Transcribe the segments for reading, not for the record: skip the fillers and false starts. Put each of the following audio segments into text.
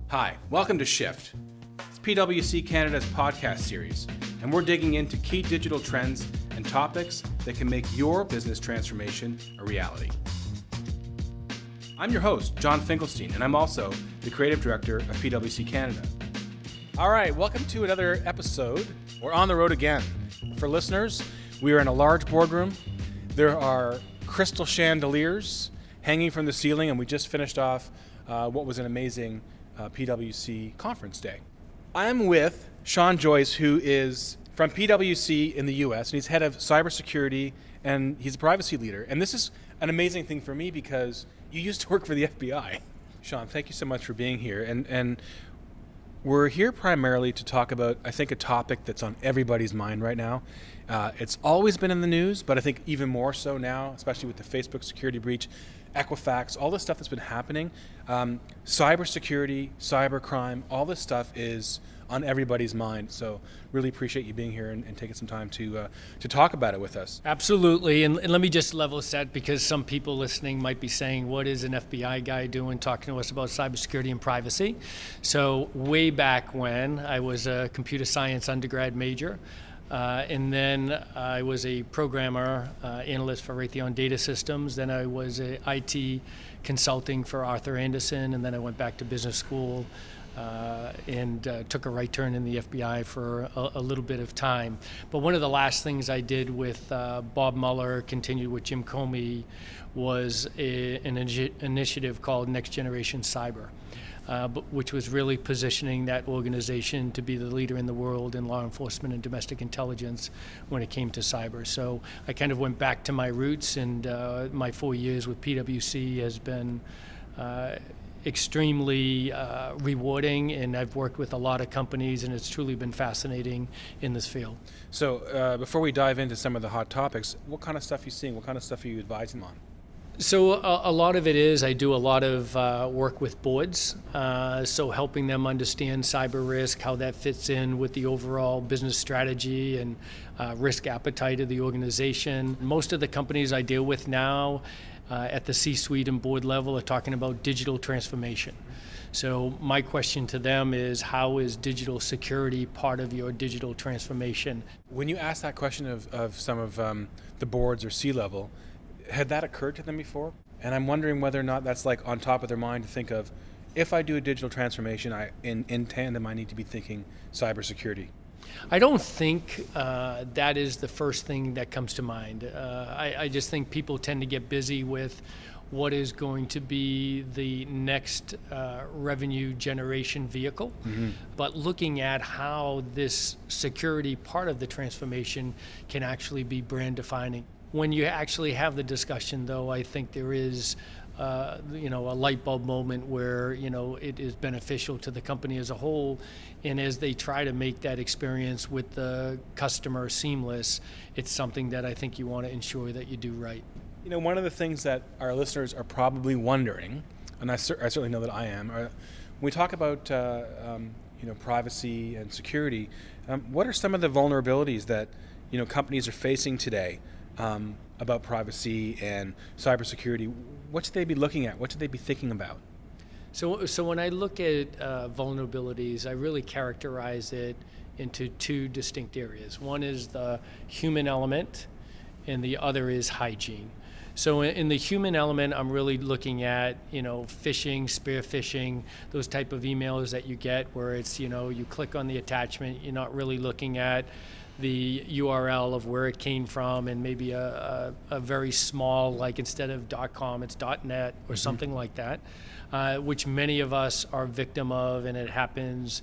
Hi, welcome to Shift. It's PwC Canada's podcast series, and we're digging into key digital trends and topics that can make your business transformation a reality. I'm your host, John Finkelstein, and I'm also the Creative Director of PwC Canada. All right, welcome to another episode. We're on the road again. For listeners, we are in a large boardroom. There are crystal chandeliers hanging from the ceiling, and we just finished off what was an amazing PwC conference day. I'm with Sean Joyce, who is from PwC in the US, and he's head of cybersecurity, and he's a privacy leader. And this is an amazing thing for me because you used to work for the FBI. Sean, thank you so much for being here. And we're here primarily to talk about, I think, a topic that's on everybody's mind right now. It's always been in the news, but I think even more so now, especially with the Facebook security breach, Equifax, all this stuff that's been happening. Cybersecurity, cybercrime, all this stuff is on everybody's mind. So really appreciate you being here and taking some time to talk about it with us. Absolutely. And let me just level set, because some people listening might be saying, what is an FBI guy doing talking to us about cybersecurity and privacy? So way back when, I was a computer science undergrad major. And then I was a programmer, analyst for Raytheon Data Systems. Then I was a IT consulting for Arthur Andersen. And then I went back to business school and took a right turn in the FBI for a little bit of time. But one of the last things I did with Bob Mueller, continued with Jim Comey, was an initiative called Next Generation Cyber. Which was really positioning that organization to be the leader in the world in law enforcement and domestic intelligence when it came to cyber. So I kind of went back to my roots, and my 4 years with PwC has been extremely rewarding, and I've worked with a lot of companies, and it's truly been fascinating in this field. So before we dive into some of the hot topics, what kind of stuff are you seeing? What kind of stuff are you advising on? So a lot of it is, I do a lot of work with boards, so helping them understand cyber risk, how that fits in with the overall business strategy and risk appetite of the organization. Most of the companies I deal with now at the C-suite and board level are talking about digital transformation. So my question to them is, how is digital security part of your digital transformation? When you ask that question of some of the boards or C-level, had that occurred to them before? And I'm wondering whether or not that's like on top of their mind to think of, if I do a digital transformation, in tandem I need to be thinking cybersecurity. I don't think that is the first thing that comes to mind. I just think people tend to get busy with what is going to be the next revenue generation vehicle. Mm-hmm. But looking at how this security part of the transformation can actually be brand defining. When you actually have the discussion, though, I think there is a light bulb moment where it is beneficial to the company as a whole, and as they try to make that experience with the customer seamless, it's something that I think you want to ensure that you do right. One of the things that our listeners are probably wondering, and I certainly know that I am, when we talk about privacy and security, what are some of the vulnerabilities that companies are facing today about privacy and cybersecurity? What should they be looking at? What should they be thinking about? So when I look at vulnerabilities, I really characterize it into two distinct areas. One is the human element, and the other is hygiene. So in the human element, I'm really looking at, phishing, spear phishing, those type of emails that you get where it's, you click on the attachment, you're not really looking at the URL of where it came from, and maybe a very small, like instead of .com, it's .net or mm-hmm. something like that, which many of us are victim of, and it happens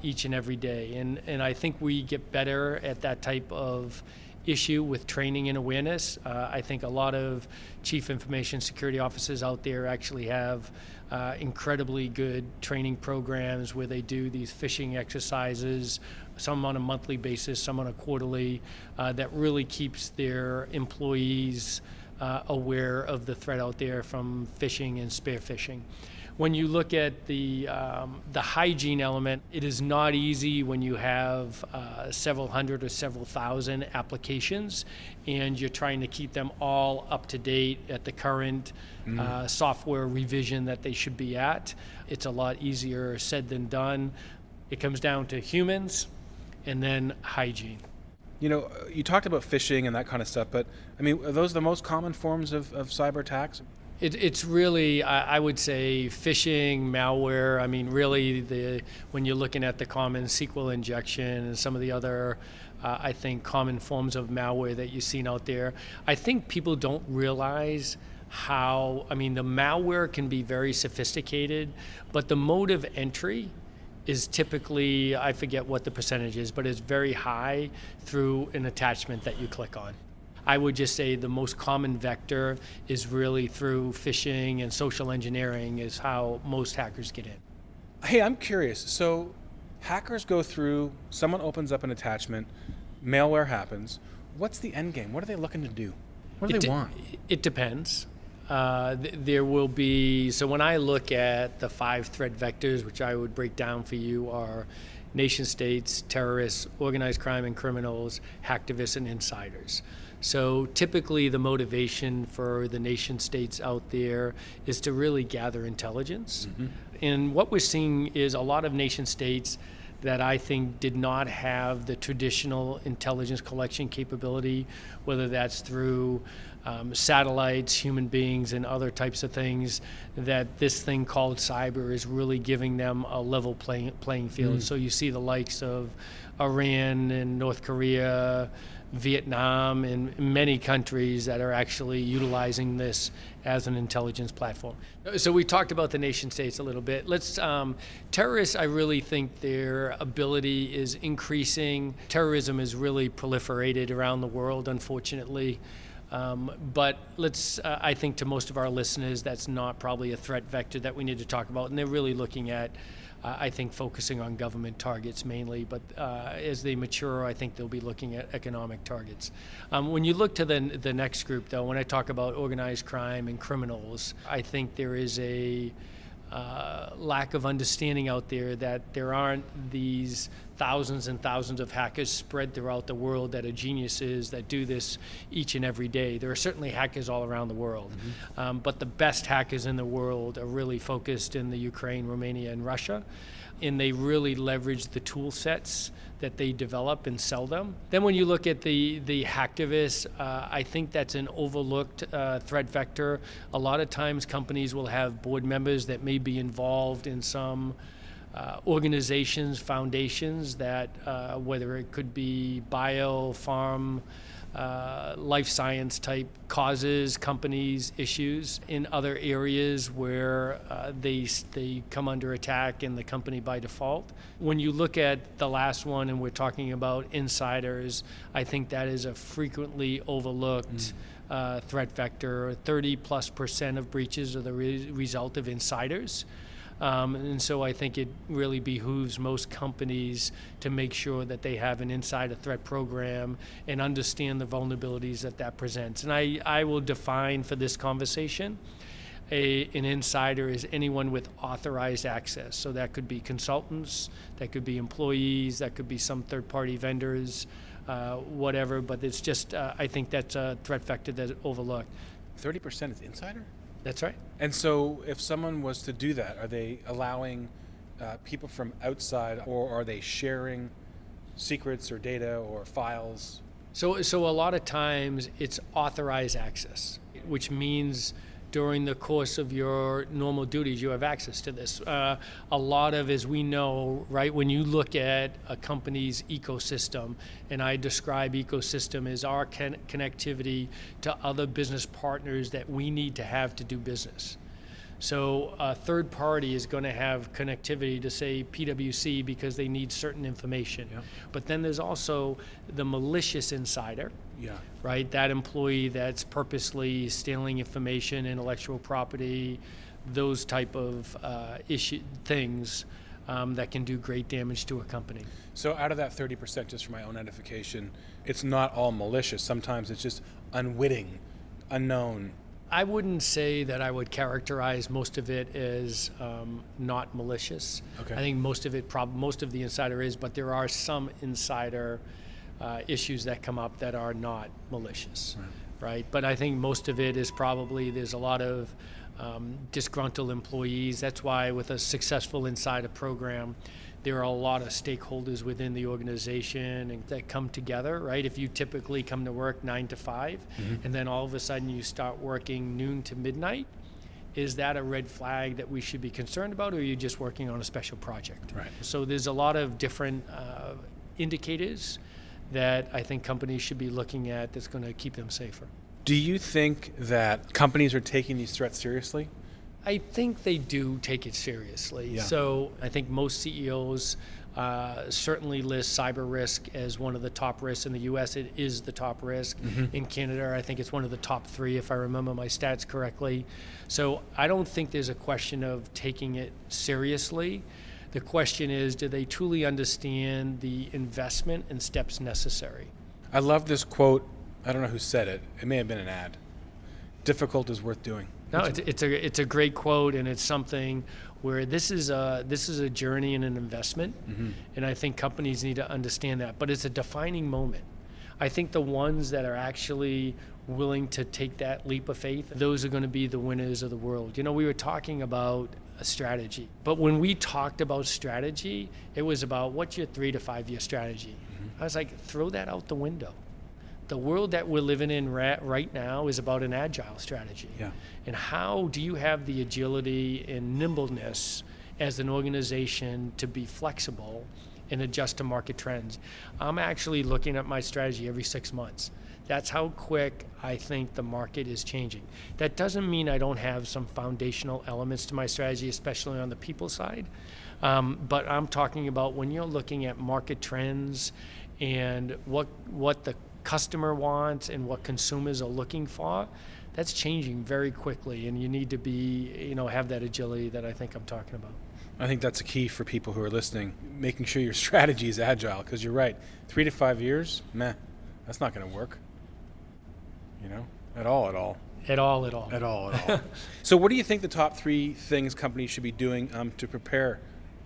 each and every day. And I think we get better at that type of issue with training and awareness. I think a lot of chief information security officers out there actually have incredibly good training programs where they do these phishing exercises, some on a monthly basis, some on a quarterly, that really keeps their employees aware of the threat out there from phishing and spear phishing. When you look at the hygiene element, it is not easy when you have several hundred or several thousand applications, and you're trying to keep them all up to date at the current software revision that they should be at. It's a lot easier said than done. It comes down to humans and then hygiene. You know, you talked about phishing and that kind of stuff, but I mean, are those the most common forms of cyber attacks? It's really, I would say, phishing, malware. I mean, really, when you're looking at the common SQL injection and some of the other, I think, common forms of malware that you've seen out there, I think people don't realize how, I mean, the malware can be very sophisticated, but the mode of entry is typically, I forget what the percentage is, but it's very high through an attachment that you click on. I would just say the most common vector is really through phishing and social engineering is how most hackers get in. Hey, I'm curious. So hackers go through, someone opens up an attachment, malware happens. What's the end game? What are they looking to do? What do they want? It depends. There will be, so when I look at the 5 threat vectors, which I would break down for you, are nation states, terrorists, organized crime and criminals, hacktivists, and insiders. So typically the motivation for the nation states out there is to really gather intelligence. And what we're seeing is a lot of nation states that I think did not have the traditional intelligence collection capability, whether that's through satellites, human beings, and other types of things, that this thing called cyber is really giving them a level playing field. So you see the likes of Iran and North Korea, Vietnam, and many countries that are actually utilizing this as an intelligence platform. So we talked about the nation states a little bit. Terrorists, I really think their ability is increasing. Terrorism is really proliferated around the world, unfortunately. But I think to most of our listeners, that's not probably a threat vector that we need to talk about. And they're really looking at, I think, focusing on government targets mainly. But as they mature, I think they'll be looking at economic targets. When you look to the next group, though, when I talk about organized crime and criminals, I think there is a lack of understanding out there that there aren't these thousands and thousands of hackers spread throughout the world that are geniuses that do this each and every day. There are certainly hackers all around the world, but the best hackers in the world are really focused in the Ukraine, Romania, and Russia, and they really leverage the tool sets that they develop and sell them. Then when you look at the hacktivists, I think that's an overlooked threat vector. A lot of times companies will have board members that may be involved in some organizations, foundations that, whether it could be bio, farm, life science type causes, companies, issues in other areas where they come under attack in the company by default. When you look at the last one and we're talking about insiders, I think that is a frequently overlooked threat vector. 30+% of breaches are the result of insiders. And so I think it really behooves most companies to make sure that they have an insider threat program and understand the vulnerabilities that presents. And I will define for this conversation, an insider is anyone with authorized access. So that could be consultants, that could be employees, that could be some third-party vendors, whatever. But it's just, I think that's a threat vector that's overlooked. 30% is insider? That's right. And so if someone was to do that, are they allowing people from outside, or are they sharing secrets or data or files? So a lot of times it's authorized access, which means during the course of your normal duties, you have access to this. A lot of, as we know, right, when you look at a company's ecosystem, and I describe ecosystem as our connectivity to other business partners that we need to have to do business. So a third party is going to have connectivity to, say, PwC because they need certain information. Yeah. But then there's also the malicious insider, right? That employee that's purposely stealing information, intellectual property, those type of things that can do great damage to a company. So out of that 30%, just for my own edification, it's not all malicious. Sometimes it's just unwitting, unknown. I wouldn't say that I would characterize most of it as not malicious. Okay. I think most of the insider is, but there are some insider issues that come up that are not malicious, right? But I think most of it is probably there's a lot of disgruntled employees. That's why with a successful insider program, there are a lot of stakeholders within the organization and that come together, right? If you typically come to work 9 to 5, and then all of a sudden you start working noon to midnight, is that a red flag that we should be concerned about, or are you just working on a special project? Right. So there's a lot of different indicators that I think companies should be looking at that's going to keep them safer. Do you think that companies are taking these threats seriously? I think they do take it seriously. Yeah. So I think most CEOs certainly list cyber risk as one of the top risks. In the US, it is the top risk. In Canada, I think it's one of the top 3, if I remember my stats correctly. So I don't think there's a question of taking it seriously. The question is, do they truly understand the investment and steps necessary? I love this quote. I don't know who said it. It may have been an ad. Difficult is worth doing. No, it's a great quote, and it's something where this is a journey and an investment, and I think companies need to understand that. But it's a defining moment. I think the ones that are actually willing to take that leap of faith, those are going to be the winners of the world. You know, we were talking about a strategy, but when we talked about strategy, it was about what's your 3 to 5 year strategy. I was like, throw that out the window. The world that we're living in right now is about an agile strategy. Yeah. And how do you have the agility and nimbleness as an organization to be flexible and adjust to market trends? I'm actually looking at my strategy every 6 months. That's how quick I think the market is changing. That doesn't mean I don't have some foundational elements to my strategy, especially on the people side. But I'm talking about when you're looking at market trends and what the customer wants and what consumers are looking for, that's changing very quickly, and you need to be, have that agility that I think I'm talking about. I think that's a key for people who are listening, making sure your strategy is agile, because you're right. 3 to 5 years, that's not going to work. At all. So what do you think the top 3 things companies should be doing to prepare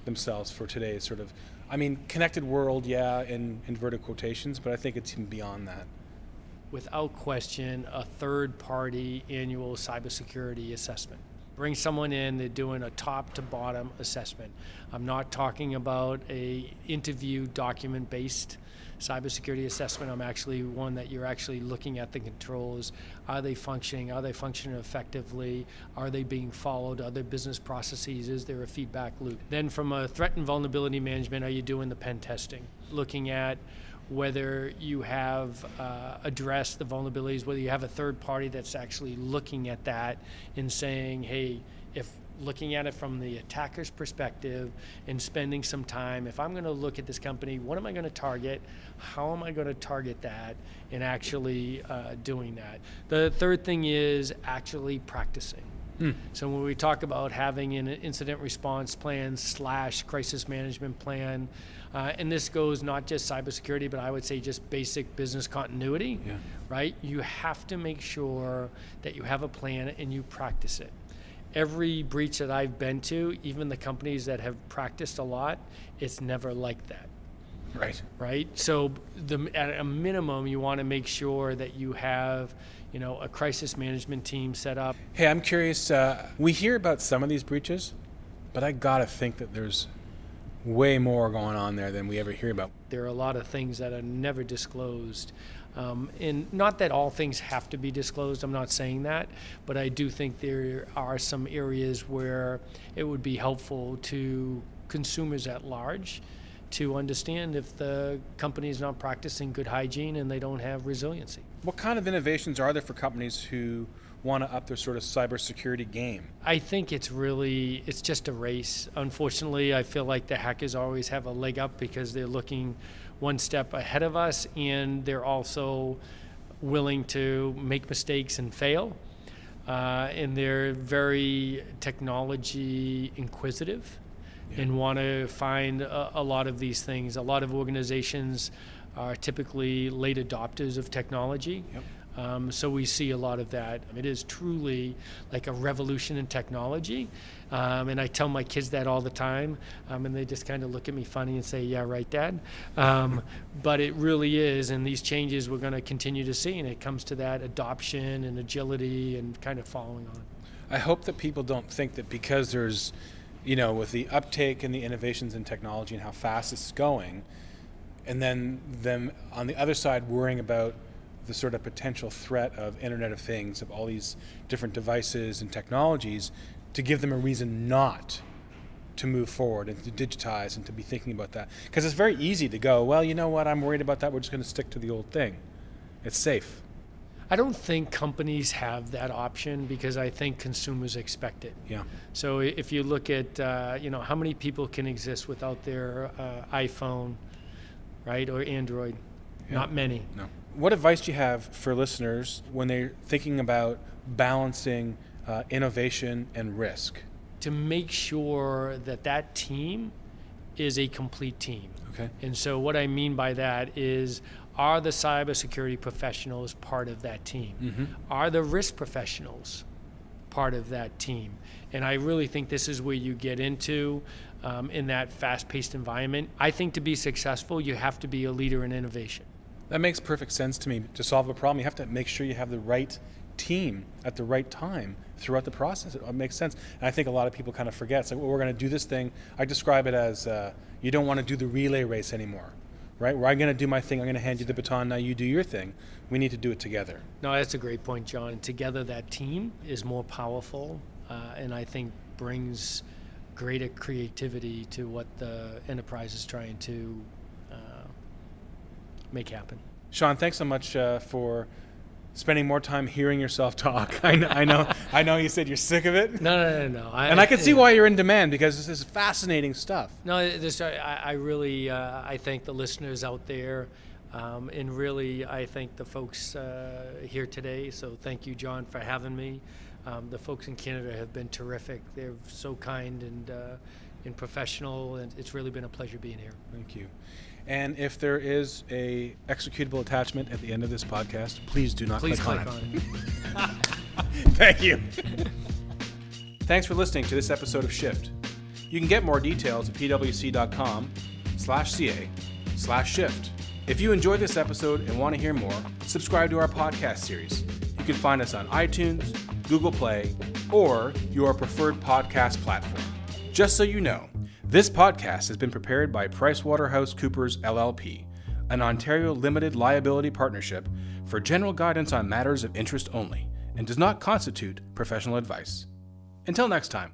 themselves for today's sort of, connected world, in inverted quotations, but I think it's even beyond that. Without question, a third-party annual cybersecurity assessment. Bring someone in, they're doing a top-to-bottom assessment. I'm not talking about a interview document-based cybersecurity assessment. I'm actually one that you're actually looking at the controls. Are they functioning? Are they functioning effectively? Are they being followed? Are there business processes? Is there a feedback loop? Then from a threat and vulnerability management, are you doing the pen testing? Looking at whether you have addressed the vulnerabilities, whether you have a third party that's actually looking at that and saying, hey, if looking at it from the attacker's perspective and spending some time, if I'm going to look at this company, what am I going to target? How am I going to target that? And actually doing that. The third thing is actually practicing. So when we talk about having an incident response plan / crisis management plan, and this goes not just cybersecurity, but I would say just basic business continuity, right? You have to make sure that you have a plan and you practice it. Every breach that I've been to, even the companies that have practiced a lot, it's never like that. Right? So at a minimum, you want to make sure that you have a crisis management team set up. Hey, I'm curious, we hear about some of these breaches, but I gotta think that there's way more going on there than we ever hear about. There are a lot of things that are never disclosed. And not that all things have to be disclosed, I'm not saying that, but I do think there are some areas where it would be helpful to consumers at large to understand if the company is not practicing good hygiene and they don't have resiliency. What kind of innovations are there for companies who want to up their sort of cybersecurity game? I think it's just a race. Unfortunately, I feel like the hackers always have a leg up because they're looking one step ahead of us, and they're also willing to make mistakes and fail. And they're very technology inquisitive and want to find a lot of these things. A lot of organizations are typically late adopters of technology. So we see a lot of that. It is truly like a revolution in technology. And I tell my kids that all the time. And they just kind of look at me funny and say, yeah, right, Dad. But it really is. And these changes we're going to continue to see. And it comes to that adoption and agility and kind of following on. I hope that people don't think that because there's, with the uptake and the innovations in technology and how fast it's going, and then them on the other side worrying about the sort of potential threat of Internet of Things, of all these different devices and technologies, to give them a reason not to move forward and to digitize and to be thinking about that. Because it's very easy to go, well, you know what, I'm worried about that, we're just going to stick to the old thing. It's safe. I don't think companies have that option because I think consumers expect it. Yeah. So if you look at, how many people can exist without their iPhone, right, or Android? Yeah. Not many. No. What advice do you have for listeners when they're thinking about balancing innovation and risk? To make sure that team is a complete team. Okay. And so what I mean by that is, are the cybersecurity professionals part of that team? Mm-hmm. Are the risk professionals part of that team? And I really think this is where you get into in that fast-paced environment. I think to be successful, you have to be a leader in innovation. That makes perfect sense to me. To solve a problem, you have to make sure you have the right team at the right time throughout the process. It makes sense. And I think a lot of people kind of forget. It's like, well, we're going to do this thing. I describe it as you don't want to do the relay race anymore, right? Where I'm going to do my thing, I'm going to hand you the baton, now you do your thing. We need to do it together. No, that's a great point, John. Together, that team is more powerful and I think brings greater creativity to what the enterprise is trying to make happen. Sean, thanks so much for spending more time hearing yourself talk. I know you said you're sick of it. No. I can see why you're in demand, because this is fascinating stuff. No, I really I thank the listeners out there, and really I thank the folks here today. So thank you, John, for having me. The folks in Canada have been terrific. They're so kind and professional, and it's really been a pleasure being here. Thank you. And if there is a executable attachment at the end of this podcast, please do not click on it. Thank you. Thanks for listening to this episode of Shift. You can get more details at pwc.com/ca/shift. If you enjoyed this episode and want to hear more, subscribe to our podcast series. You can find us on iTunes, Google Play, or your preferred podcast platform. Just so you know, this podcast has been prepared by PricewaterhouseCoopers LLP, an Ontario limited liability partnership, for general guidance on matters of interest only, and does not constitute professional advice. Until next time.